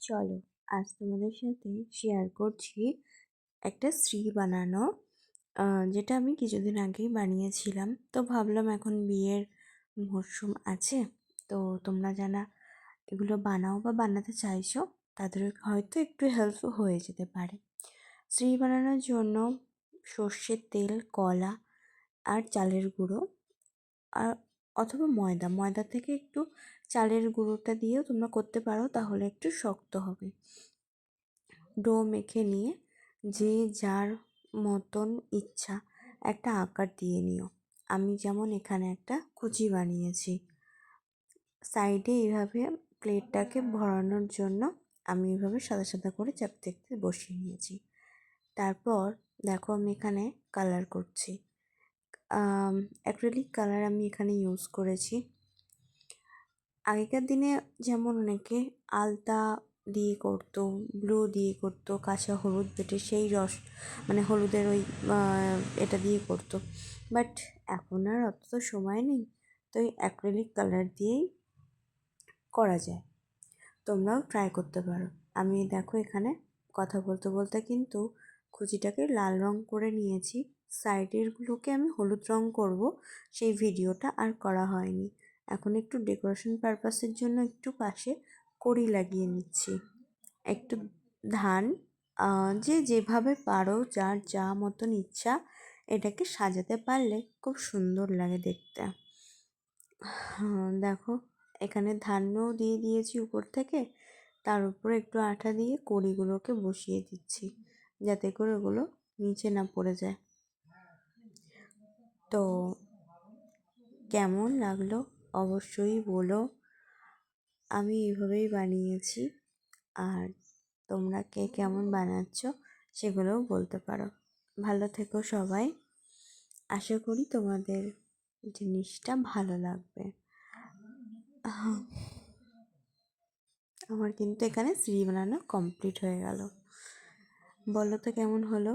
চলো আজ তোমাদের সাথে শেয়ার করছি একটা শ্রী বানানো, যেটা আমি কিছুদিন আগেই বানিয়েছিলাম। তো ভাবলাম এখন বিয়ের মরশুম আছে, তো তোমরা যারা এগুলো বানাও বা বানাতে চাইছো তাদের হয়তো একটু হেল্প হয়ে যেতে পারে। শ্রী বানানোর জন্য সর্ষের তেল, কলা আর চালের গুঁড়ো, আর অথবা ময়দা থেকে একটু চালের গুঁড়োটা দিয়েও তোমরা করতে পারো, তাহলে একটু শক্ত হবে। ডো মেখে নিয়ে যে যার মতন ইচ্ছা একটা আকার দিয়ে নিও। আমি যেমন এখানে একটা কুচি বানিয়েছি। সাইডে এইভাবে প্লেটটাকে ভরানোর জন্য আমি এইভাবে সাদা সাদা করে চাপতে চাপতে বসিয়ে নিয়েছি। তারপর দেখো আমি এখানে কালার করছি। অ্যাক্রিলিক কালার আমি এখানে ইউজ করেছি। আগেকার দিনে যেমন অনেকে আলতা দিয়ে করতো, ব্লু দিয়ে করতো, কাঁচা হলুদ বেটে সেই রস মানে হলুদের ওই এটা দিয়ে করতো, বাট এখন আর অত তো সময় নেই, তো এই অ্যাক্রিলিক কালার দিয়েই করা যায়। তোমরাও ট্রাই করতে পারো। আমি দেখো এখানে কথা বলতে বলতে কিন্তু কুচিটাকে লাল রং করে নিয়েছি। সাইডেরগুলোকে আমি হলুদ রং করব, সেই ভিডিওটা আর করা হয়নি। এখন একটু ডেকোরেশন পারপাসের জন্য একটু পাশে কড়ি লাগিয়ে নিচ্ছি। একটু ধান, যে যেভাবে পারো, যার যা মতন ইচ্ছা এটাকে সাজাতে পারলে খুব সুন্দর লাগে দেখতে। দেখো এখানে ধানও দিয়ে দিয়েছি উপর থেকে, তার উপরে একটু আঠা দিয়ে কড়িগুলোকে বসিয়ে দিচ্ছি যাতে করে ওগুলো নিচে না পড়ে যায়। তো কেমন লাগলো অবশ্যই বলো। আমি এইভাবেই বানিয়েছি, আর তোমরা কে কেমন বানাচ্ছ সেগুলোও বলতে পারো। ভালো থেকো সবাই, আশা করি তোমাদের জিনিসটা ভালো লাগবে। আমার কিন্তু এখানে শ্রী বানানো কমপ্লিট হয়ে গেল। বলো তো কেমন হলো।